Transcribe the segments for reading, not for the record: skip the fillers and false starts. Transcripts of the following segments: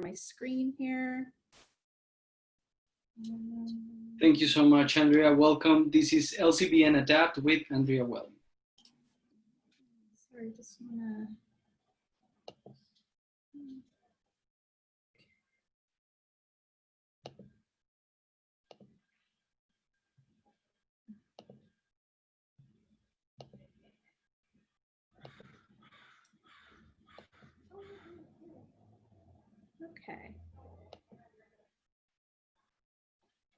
my screen here. Thank you so much, Andrea. Welcome. This is Lcbn Adapt with Andrea Well. Sorry, just wanna. Okay.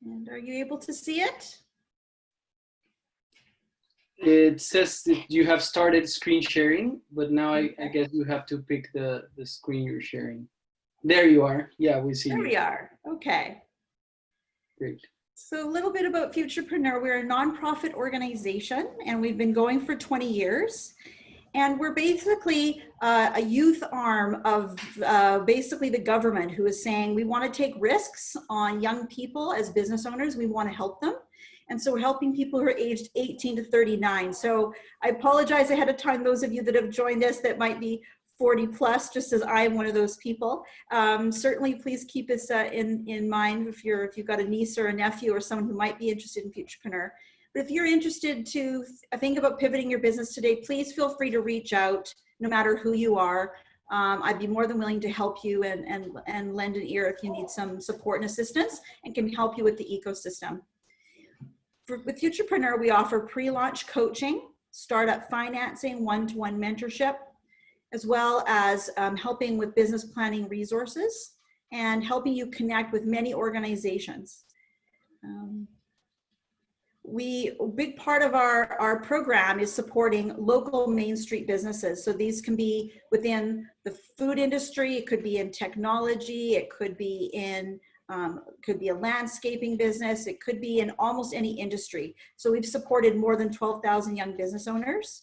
And are you able to see it? It says that you have started screen sharing, but now I guess you have to pick the screen you're sharing. There you are. Yeah, we see you. There we are. Okay. Great. So a little bit about Futurepreneur. We're a nonprofit organization and we've been going for 20 years. And we're basically a youth arm of basically the government who is saying we want to take risks on young people as business owners. We want to help them. And so we're helping people who are aged 18 to 39. So I apologize ahead of time, those of you that have joined us that might be 40 plus, just as I am one of those people. Certainly please keep this in mind if you've got a niece or a nephew or someone who might be interested in Futurepreneur. But if you're interested to think about pivoting your business today, please feel free to reach out, no matter who you are. I'd be more than willing to help you and lend an ear if you need some support and assistance and can help you with the ecosystem. With Futurepreneur, we offer pre-launch coaching, startup financing, one-to-one mentorship, as well as helping with business planning resources and helping you connect with many organizations. A big part of our program is supporting local Main Street businesses. So these can be within the food industry, it could be in technology, it could be in a landscaping business, it could be in almost any industry. So we've supported more than 12,000 young business owners,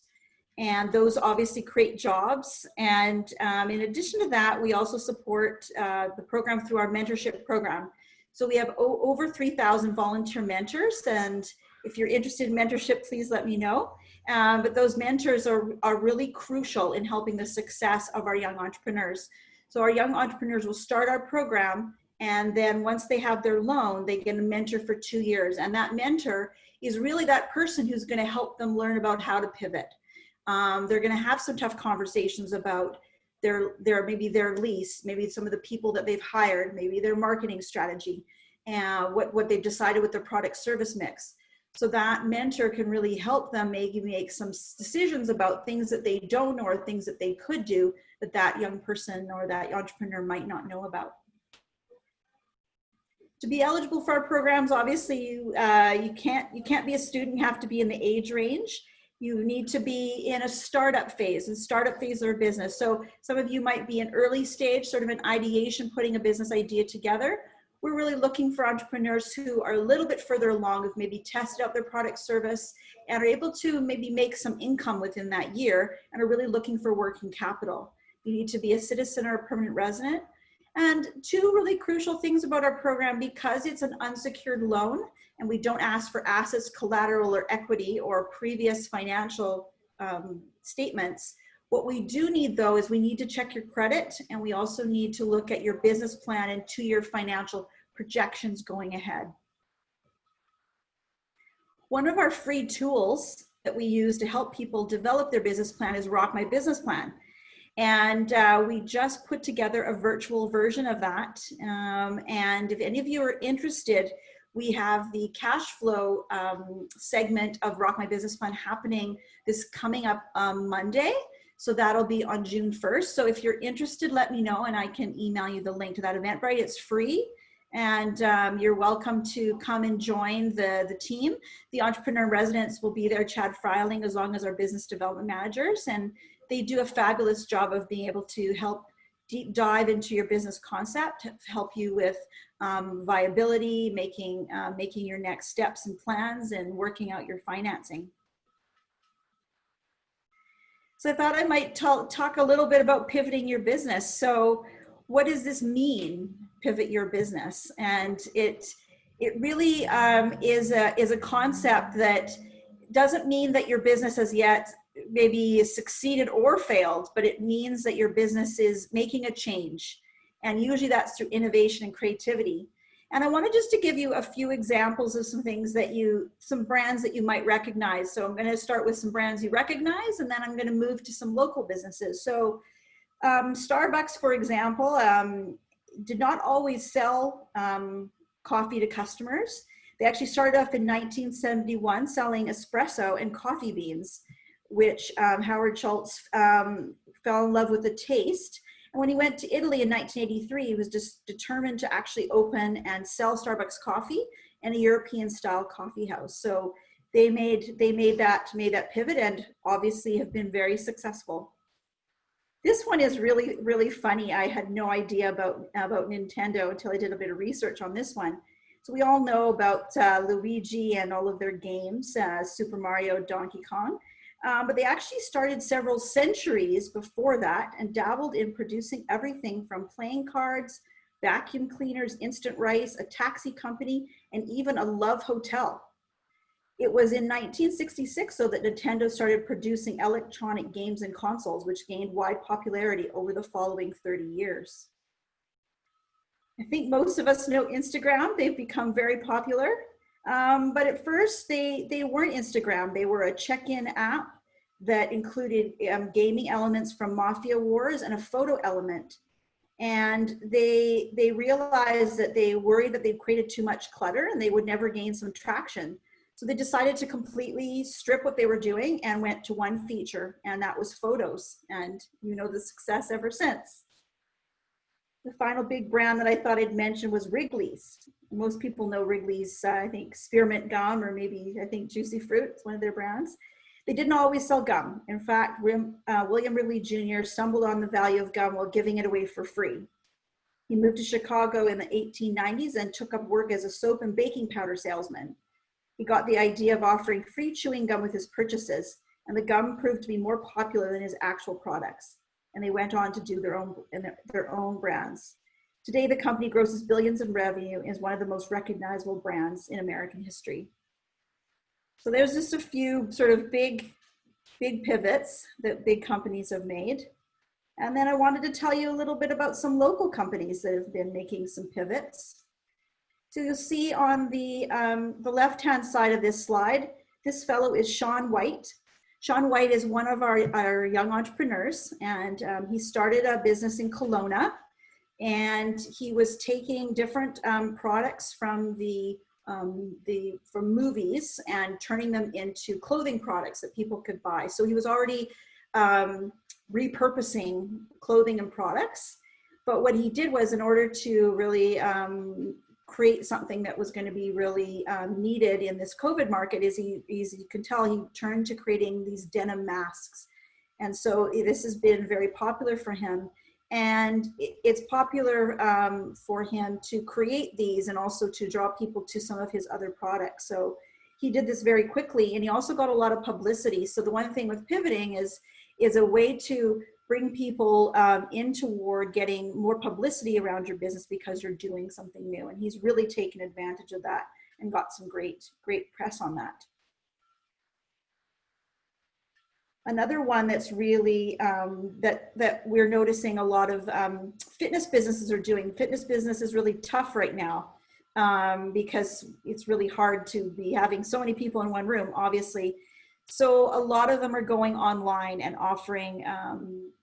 and those obviously create jobs. And in addition to that, we also support the program through our mentorship program. So we have over 3,000 volunteer mentors, and if you're interested in mentorship, please let me know. But those mentors are really crucial in helping the success of our young entrepreneurs. So our young entrepreneurs will start our program, and then once they have their loan, they get a mentor for 2 years. And that mentor is really that person who's going to help them learn about how to pivot. They're going to have some tough conversations about maybe their lease, maybe some of the people that they've hired, maybe their marketing strategy, and what they've decided with their product service mix. So that mentor can really help them make some decisions about things that they don't know or things that they could do that young person or that entrepreneur might not know about. To be eligible for our programs, obviously you can't be a student, you have to be in the age range. You need to be in a startup phase, and startup phase of a business. So some of you might be in early stage, sort of an ideation, putting a business idea together. We're really looking for entrepreneurs who are a little bit further along, who've maybe tested out their product service and are able to maybe make some income within that year and are really looking for working capital. You need to be a citizen or a permanent resident. And two really crucial things about our program, because it's an unsecured loan and we don't ask for assets, collateral, or equity or previous financial statements. What we do need, though, is we need to check your credit, and we also need to look at your business plan and 2-year financial projections going ahead. One of our free tools that we use to help people develop their business plan is Rock My Business Plan. And we just put together a virtual version of that. And if any of you are interested, we have the cash flow segment of Rock My Business Plan happening this coming up Monday. So that'll be on June 1st. So if you're interested, let me know and I can email you the link to that Eventbrite. It's free. And you're welcome to come and join the team. The entrepreneur residents will be there, Chad Freiling, as long as our business development managers. And they do a fabulous job of being able to help deep dive into your business concept, help you with viability, making your next steps and plans, and working out your financing. So I thought I might talk a little bit about pivoting your business. So what does this mean, pivot your business? And it really is a concept that doesn't mean that your business has yet maybe succeeded or failed, but it means that your business is making a change. And usually that's through innovation and creativity. And I wanted just to give you a few examples of some things that some brands that you might recognize. So I'm going to start with some brands you recognize, and then I'm going to move to some local businesses. So Starbucks, for example, did not always sell coffee to customers. They actually started off in 1971 selling espresso and coffee beans, which Howard Schultz fell in love with the taste. And when he went to Italy in 1983, he was just determined to actually open and sell Starbucks coffee in a European-style coffee house. So they made that pivot, and obviously have been very successful. This one is really, really funny. I had no idea about Nintendo until I did a bit of research on this one. So we all know about Luigi and all of their games, Super Mario, Donkey Kong. But they actually started several centuries before that and dabbled in producing everything from playing cards, vacuum cleaners, instant rice, a taxi company, and even a love hotel. It was in 1966, though, that Nintendo started producing electronic games and consoles, which gained wide popularity over the following 30 years. I think most of us know Instagram. They've become very popular. But at first, they weren't Instagram. They were a check-in app that included gaming elements from Mafia Wars and a photo element. And they realized that they worried that they'd created too much clutter and they would never gain some traction. So they decided to completely strip what they were doing and went to one feature, and that was photos. And you know the success ever since. The final big brand that I thought I'd mention was Wrigley's. Most people know Wrigley's, I think, spearmint gum, or maybe I think Juicy Fruit. It's one of their brands. They didn't always sell gum. In fact, William Wrigley Jr. stumbled on the value of gum while giving it away for free. He moved to Chicago in the 1890s and took up work as a soap and baking powder salesman. He got the idea of offering free chewing gum with his purchases, and the gum proved to be more popular than his actual products. And they went on to do their own brands. Today, the company grosses billions in revenue and is one of the most recognizable brands in American history. So there's just a few sort of big pivots that big companies have made. And then I wanted to tell you a little bit about some local companies that have been making some pivots. So you'll see on the left-hand side of this slide, this fellow is Sean White. Sean White is one of our young entrepreneurs, and he started a business in Kelowna, and he was taking different products from from movies and turning them into clothing products that people could buy. So he was already repurposing clothing and products, but what he did was, in order to really create something that was going to be really needed in this COVID market, is as you can tell, he turned to creating these denim masks. And so this has been very popular for him. And it's popular for him to create these and also to draw people to some of his other products. So he did this very quickly, and he also got a lot of publicity. So the one thing with pivoting is a way to bring people in toward getting more publicity around your business because you're doing something new. And he's really taken advantage of that and got some great press on that. Another one that's really, that we're noticing a lot of fitness businesses are doing. Fitness business is really tough right now because it's really hard to be having so many people in one room, obviously. So a lot of them are going online and offering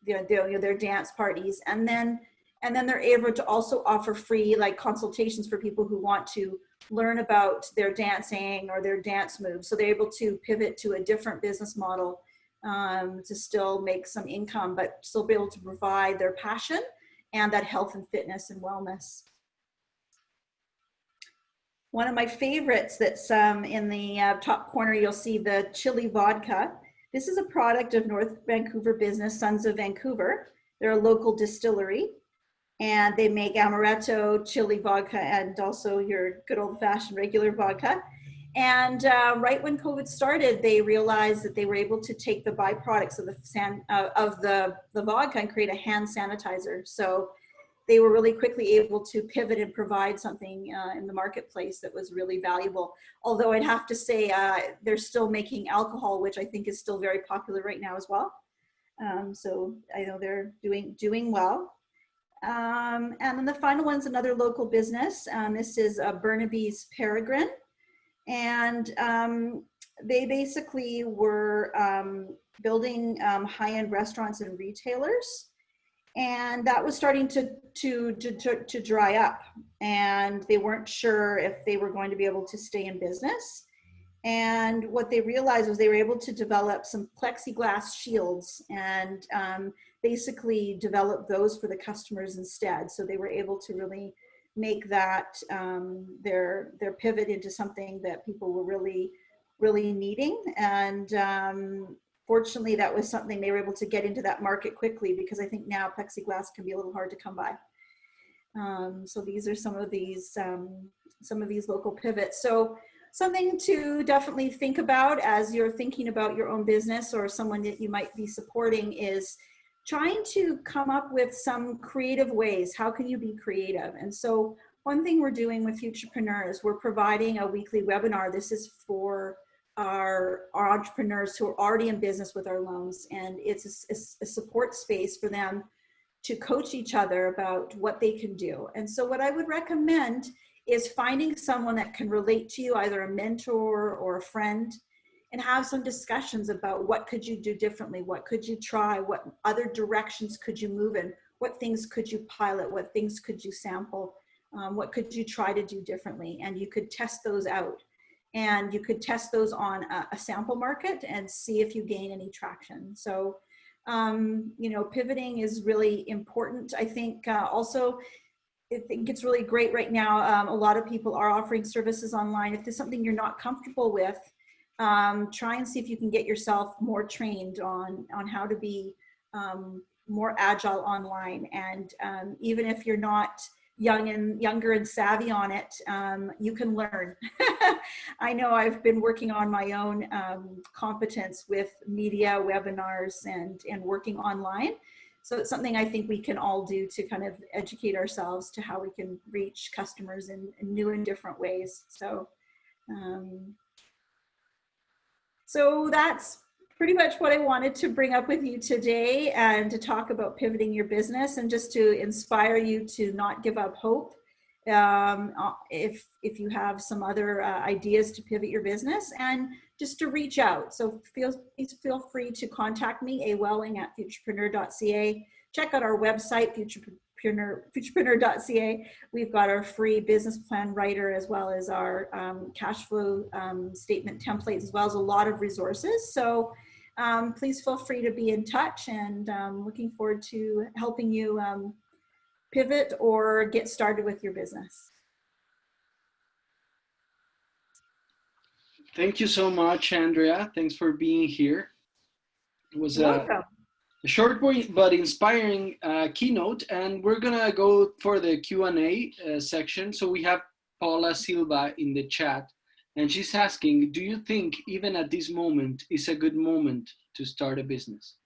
their dance parties, and then they're able to also offer free consultations for people who want to learn about their dancing or their dance moves. So they're able to pivot to a different business model to still make some income, but still be able to provide their passion and that health and fitness and wellness. One of my favorites that's in the top corner, you'll see the chili vodka. This is a product of North Vancouver business, Sons of Vancouver. They're a local distillery, and they make amaretto, chili vodka, and also your good old-fashioned regular vodka. And right when COVID started, they realized that they were able to take the byproducts of the vodka and create a hand sanitizer. So they were really quickly able to pivot and provide something in the marketplace that was really valuable. Although I'd have to say they're still making alcohol, which I think is still very popular right now as well. So I know they're doing well. And then the final one's another local business. This is Burnaby's Peregrine. And they basically were building high-end restaurants and retailers. And that was starting to dry up. And they weren't sure if they were going to be able to stay in business. And what they realized was they were able to develop some plexiglass shields and basically develop those for the customers instead. So they were able to really make that their pivot into something that people were really needing. And fortunately, that was something they were able to get into that market quickly, because I think now plexiglass can be a little hard to come by. So these are some of these local pivots. So something to definitely think about as you're thinking about your own business or someone that you might be supporting is trying to come up with some creative ways. How can you be creative? And so one thing we're doing with Futurepreneur is we're providing a weekly webinar. This is for our entrepreneurs who are already in business with our loans, and it's a support space for them to coach each other about what they can do. And so what I would recommend is finding someone that can relate to you, either a mentor or a friend, and have some discussions about what could you do differently, what could you try, what other directions could you move in, what things could you pilot, what things could you sample, what could you try to do differently. And you could test those out. And you could test those on a sample market and see if you gain any traction. So, you know, pivoting is really important. I think also, I think it's really great right now. A lot of people are offering services online. If there's something you're not comfortable with, try and see if you can get yourself more trained on how to be more agile online. And even if you're not younger and savvy on it, you can learn. I know I've been working on my own competence with media, webinars, and working online. So it's something I think we can all do to kind of educate ourselves to how we can reach customers in new and different ways. So, so that's pretty much what I wanted to bring up with you today, and to talk about pivoting your business, and just to inspire you to not give up hope. If you have some other ideas to pivot your business, and just to reach out. So please feel free to contact me, awelling@futurepreneur.ca. Check out our website, futurepreneur.ca. We've got our free business plan writer, as well as our cash flow statement templates, as well as a lot of resources. So please feel free to be in touch, and looking forward to helping you pivot or get started with your business. Thank you so much, Andrea. Thanks for being here. It was Welcome. a short but inspiring keynote, and we're gonna go for the Q&A section. So we have Paula Silva in the chat, and she's asking, do you think even at this moment is a good moment to start a business?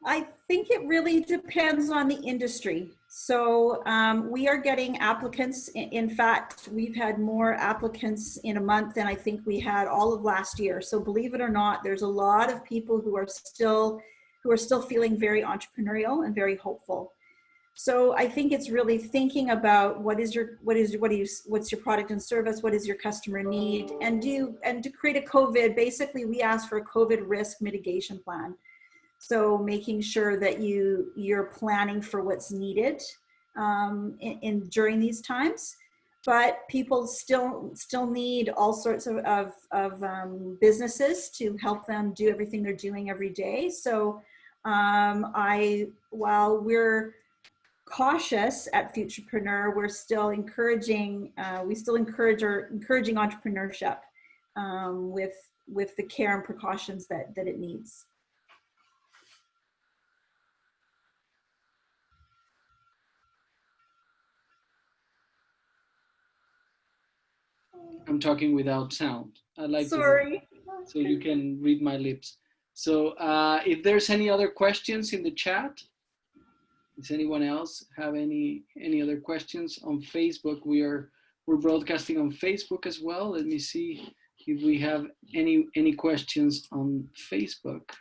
I think it really depends on the industry. So we are getting applicants. In fact, we've had more applicants in a month than I think we had all of last year. So believe it or not, there's a lot of people who are still feeling very entrepreneurial and very hopeful. So I think it's really thinking about what's your product and service, what is your customer need, and to create a COVID. Basically, we ask for a COVID risk mitigation plan. So making sure that you're planning for what's needed during these times, but people still need all sorts of businesses to help them do everything they're doing every day. So while we're cautious at Futurepreneur, we're still encouraging entrepreneurship with the care and precautions that it needs. I'm talking without sound. I'd like Sorry. so you can read my lips. So if there's any other questions in the chat, does anyone else have any other questions on Facebook? We're broadcasting on Facebook as well. Let me see if we have any questions on Facebook.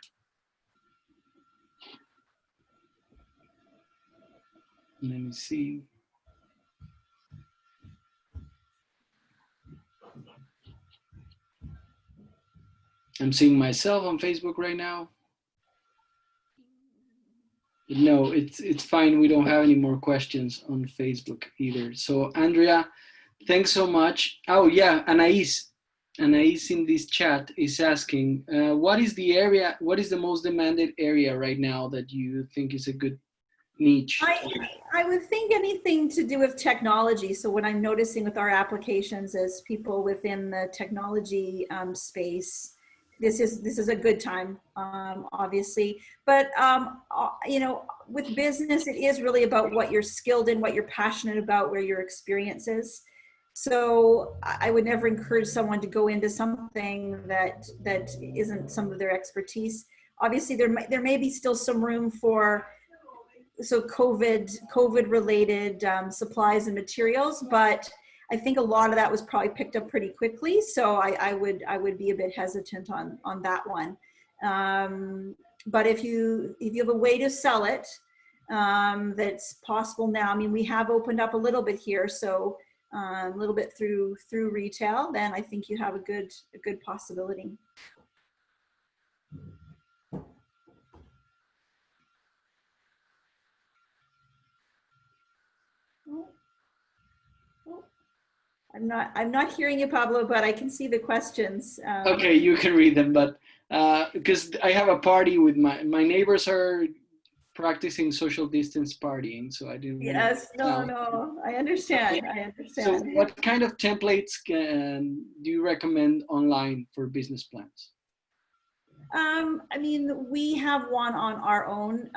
Let me see. I'm seeing myself on Facebook right now. No, it's fine. We don't have any more questions on Facebook either. So Andrea, thanks so much. Oh yeah, Anais in this chat is asking, what is the most demanded area right now that you think is a good niche? I would think anything to do with technology. So what I'm noticing with our applications is people within the technology space. This is a good time, obviously. But you know, with business, it is really about what you're skilled in, what you're passionate about, where your experience is. So I would never encourage someone to go into something that isn't some of their expertise. Obviously, there may be still some room for COVID related supplies and materials, but I think a lot of that was probably picked up pretty quickly. So I would be a bit hesitant on that one. But if you have a way to sell it that's possible now, I mean, we have opened up a little bit here, so a little bit through retail, then I think you have a good possibility. I'm not hearing you, Pablo, but I can see the questions. Okay, you can read them, but because I have a party with my neighbors are practicing social distance partying, so I didn't. Yes, no, I understand. I understand. So, what kind of templates do you recommend online for business plans? I mean, we have one on our own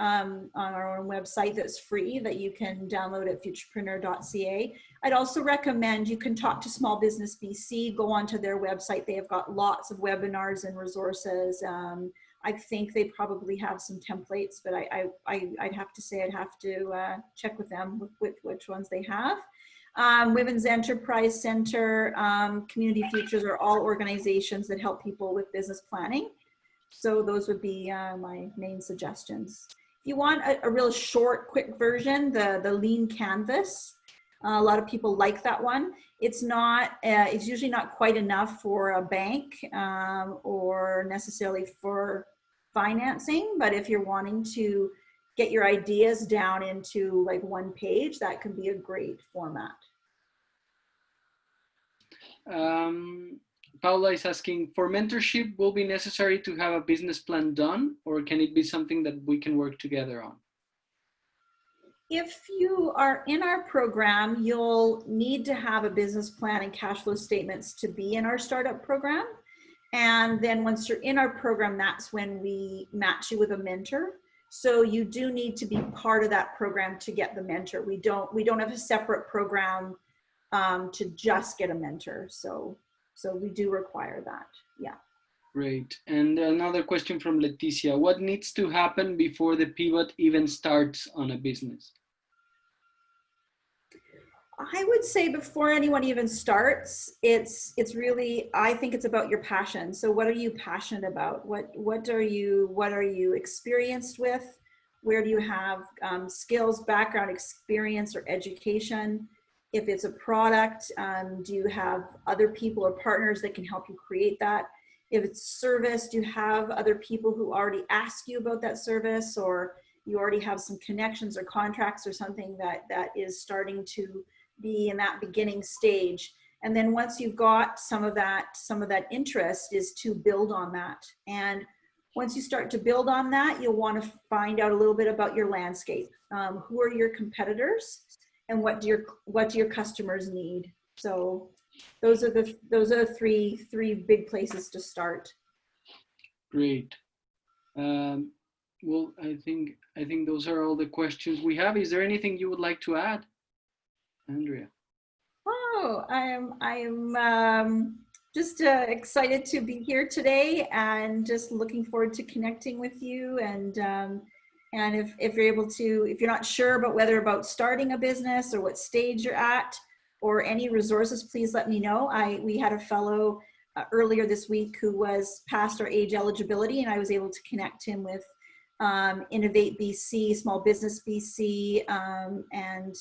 website that's free that you can download at futurepreneur.ca. I'd also recommend you can talk to Small Business BC, go onto their website. They have got lots of webinars and resources. I think they probably have some templates, but I'd have to say I'd have to check with them with which ones they have. Women's Enterprise Center, Community Futures are all organizations that help people with business planning. So those would be my main suggestions. If you want a real short, quick version, the Lean Canvas, a lot of people like that one. It's not, it's usually not quite enough for a bank or necessarily for financing, but if you're wanting to get your ideas down into like one page, that can be a great format. Paula is asking, for mentorship, will be necessary to have a business plan done, or can it be something that we can work together on? If you are in our program, you'll need to have a business plan and cash flow statements to be in our startup program. And then once you're in our program, that's when we match you with a mentor. So you do need to be part of that program to get the mentor. We don't have a separate program to just get a mentor. So we do require that, yeah. Great. And another question from Leticia. What needs to happen before the pivot even starts on a business? I would say before anyone even starts, it's really, I think it's about your passion. So what are you passionate about? What are you experienced with? Where do you have skills, background, experience, or education? If it's a product, do you have other people or partners that can help you create that? If it's service, do you have other people who already ask you about that service, or you already have some connections or contracts or something that is starting to be in that beginning stage? And then once you've got some of that interest, is to build on that. And once you start to build on that, you'll want to find out a little bit about your landscape. Who are your competitors? And what do your customers need? So those are the three big places to start. Great. Well, I think those are all the questions we have. Is there anything you would like to add, Andrea? Oh, I'm just excited to be here today, and just looking forward to connecting with you. And if you're able to, if you're not sure about starting a business or what stage you're at or any resources, please let me know. We had a fellow earlier this week who was past our age eligibility, and I was able to connect him with Innovate BC, Small Business BC, and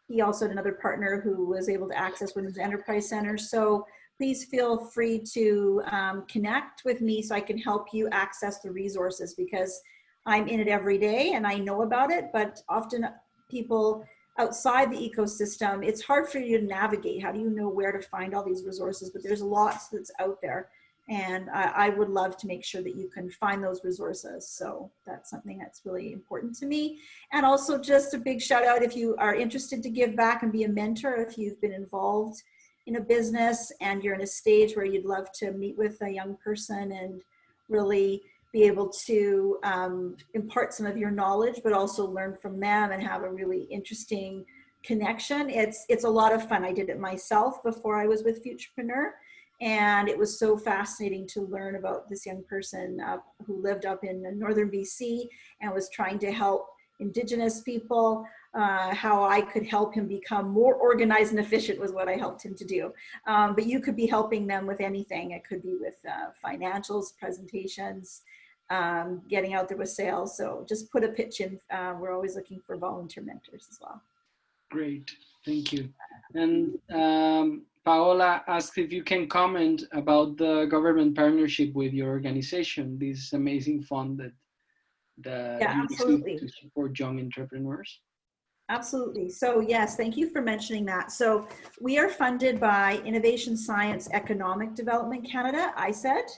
he also had another partner who was able to access Women's Enterprise Center. So please feel free to connect with me so I can help you access the resources, because I'm in it every day and I know about it, but often people outside the ecosystem, it's hard for you to navigate. How do you know where to find all these resources? But there's lots that's out there. And I would love to make sure that you can find those resources. So that's something that's really important to me. And also just a big shout out if you are interested to give back and be a mentor, if you've been involved in a business and you're in a stage where you'd love to meet with a young person and really be able to impart some of your knowledge, but also learn from them and have a really interesting connection. It's a lot of fun. I did it myself before I was with Futurepreneur. And it was so fascinating to learn about this young person who lived up in northern BC and was trying to help Indigenous people, how I could help him become more organized and efficient was what I helped him to do. But you could be helping them with anything. It could be with financials, presentations, getting out there with sales. So just put a pitch in. We're always looking for volunteer mentors as well. Great, thank you. And Paola asked if you can comment about the government partnership with your organization, this amazing fund that Yeah, you absolutely. receive to support young entrepreneurs. Absolutely. So yes, thank you for mentioning that. So we are funded by Innovation Science Economic Development Canada, ISED,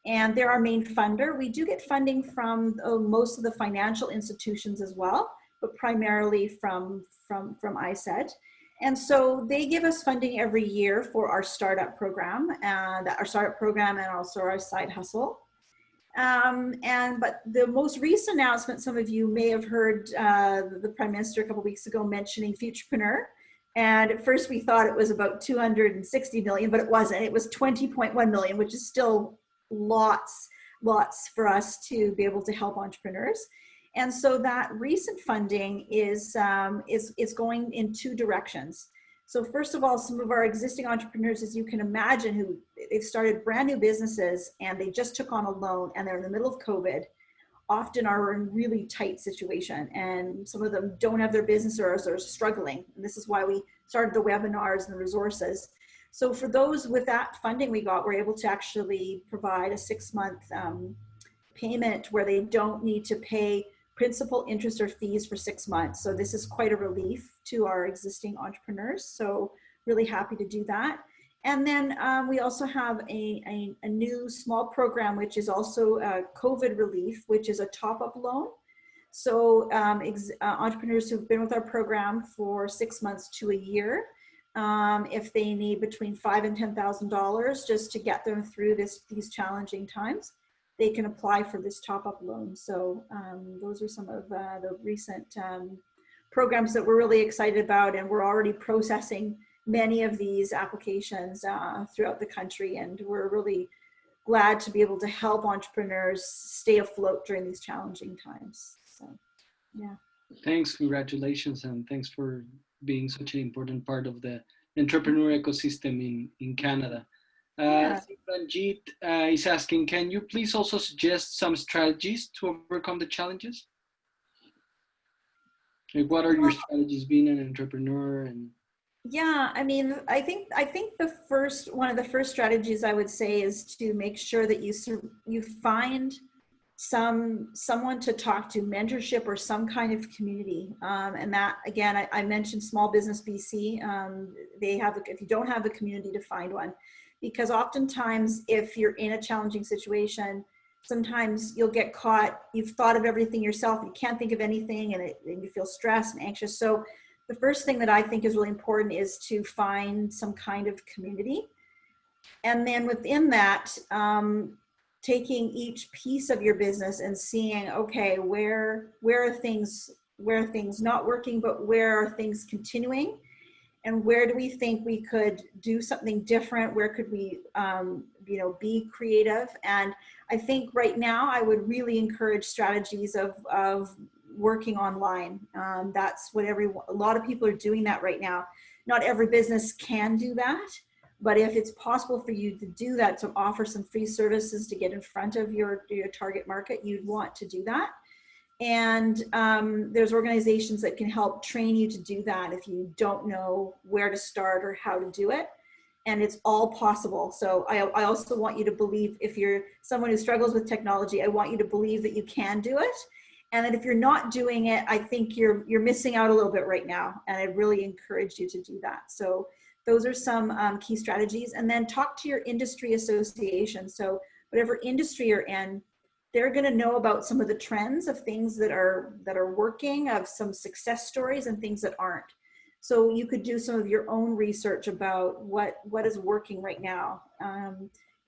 and they're our main funder. We do get funding from most of the financial institutions as well, but primarily from ISED. And so they give us funding every year for our startup program and also our side hustle. But the most recent announcement, some of you may have heard the Prime Minister a couple of weeks ago mentioning Futurepreneur. And at first we thought it was about 260 million, but it wasn't. It was 20.1 million, which is still lots for us to be able to help entrepreneurs. And so that recent funding is going in two directions. So first of all, some of our existing entrepreneurs, as you can imagine, who they've started brand new businesses and they just took on a loan and they're in the middle of COVID, often are in really tight situation. And some of them don't have their business or are struggling. And this is why we started the webinars and the resources. So for those with that funding we got, we're able to actually provide a 6-month payment where they don't need to pay principal, interest, or fees for 6 months. So this is quite a relief to our existing entrepreneurs. So really happy to do that. And then we also have a new small program, which is also COVID relief, which is a top-up loan. So entrepreneurs who've been with our program for 6 months to a year, if they need between $5,000 and $10,000 just to get them through these challenging times, they can apply for this top-up loan. So those are some of the recent programs that we're really excited about, and we're already processing many of these applications throughout the country, and we're really glad to be able to help entrepreneurs stay afloat during these challenging times. So, yeah. Thanks, congratulations, and thanks for being such an important part of the entrepreneur ecosystem in Canada. Ranjit is asking, can you please also suggest some strategies to overcome the challenges? Like, what are your strategies being an entrepreneur? And yeah, I mean, I think one of the first strategies I would say is to make sure that you find someone to talk to, mentorship or some kind of community. And that, again, I mentioned Small Business BC. If you don't have a community, to find one. Because oftentimes, if you're in a challenging situation, sometimes you'll get caught, you've thought of everything yourself, you can't think of anything, and you feel stressed and anxious. So the first thing that I think is really important is to find some kind of community. And then within that, taking each piece of your business and seeing, okay, where are things not working, but where are things continuing? And where do we think we could do something different? Where could we, be creative? And I think right now I would really encourage strategies of working online. That's what a lot of people are doing that right now. Not every business can do that, but if it's possible for you to do that, to offer some free services to get in front of your target market, you'd want to do that. And there's organizations that can help train you to do that if you don't know where to start or how to do it. And it's all possible. So I also want you to believe, if you're someone who struggles with technology, I want you to believe that you can do it. And that if you're not doing it, I think you're missing out a little bit right now. And I really encourage you to do that. So those are some key strategies. And then talk to your industry association. So whatever industry you're in, they're going to know about some of the trends of things that are working, of some success stories and things that aren't. So you could do some of your own research about what is working right now.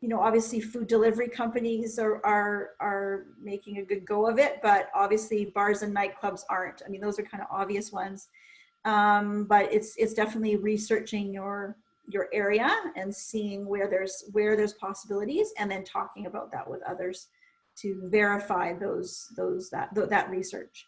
You know, obviously food delivery companies are making a good go of it, but obviously bars and nightclubs aren't. I mean, those are kind of obvious ones. But it's definitely researching your area and seeing where there's possibilities, and then talking about that with others to verify that research.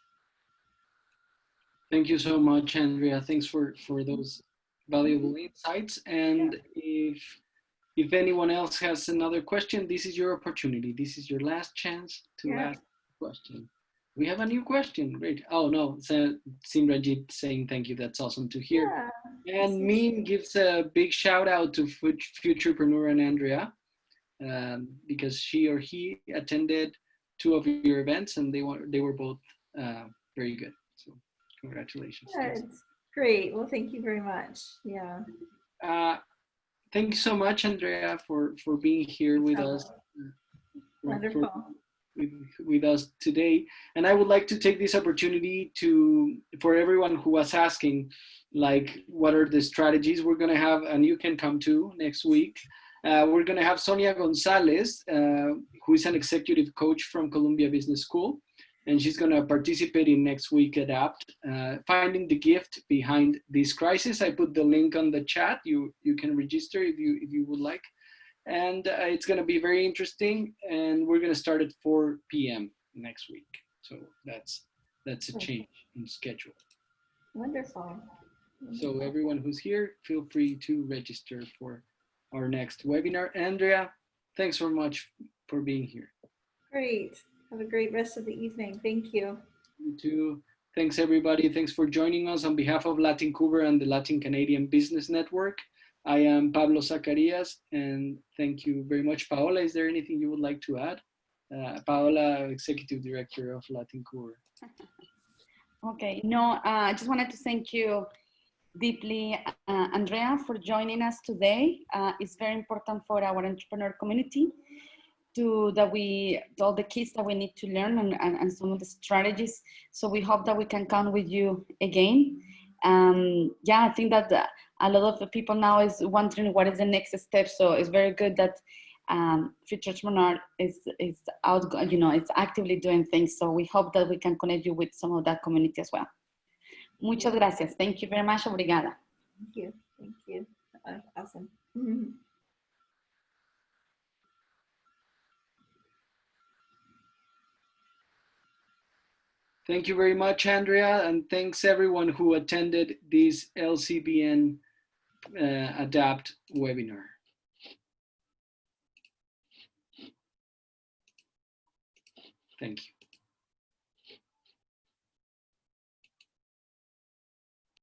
Thank you so much, Andrea. Thanks for those valuable insights. And if anyone else has another question, this is your opportunity. This is your last chance to ask a question. We have a new question. Great. Oh no, so Simranjit saying thank you. That's awesome to hear. Yeah. And Meen gives a big shout out to Futurepreneur and Andrea, because she or he attended 2 of your events, and they were both very good. So congratulations. Good. Great. Well, thank you very much. Yeah. Thank you so much, Andrea, for being here with us. Wonderful. With us today. And I would like to take this opportunity for everyone who was asking, like, what are the strategies we're going to have, and you can come to next week. We're going to have Sonia Gonzalez, who is an executive coach from Columbia Business School, and she's going to participate in next week Adapt, finding the gift behind this crisis. I put the link on the chat. You can register if you would like. And it's going to be very interesting, and we're going to start at 4 p.m. next week. So that's a change in schedule. Wonderful. So everyone who's here, feel free to register for our next webinar. Andrea, thanks so much for being here. Great. Have a great rest of the evening. Thank you. You too. Thanks, everybody. Thanks for joining us. On behalf of Latincouver and the Latin Canadian Business Network, I am Pablo Zacarias, and thank you very much. Paola, is there anything you would like to add? Paola, Executive Director of Latincouver. Okay, no, I just wanted to thank you deeply, Andrea, for joining us today. It's very important for our entrepreneur community all the keys that we need to learn and some of the strategies. So we hope that we can count with you again. Yeah, I think that a lot of the people now is wondering what is the next step. So it's very good that Futurepreneur is out, it's actively doing things. So we hope that we can connect you with some of that community as well. Muchas gracias. Thank you very much. Obrigada. Thank you. Thank you. Awesome. Thank you very much, Andrea, and thanks everyone who attended this Lcbn Adapt webinar. Thank you.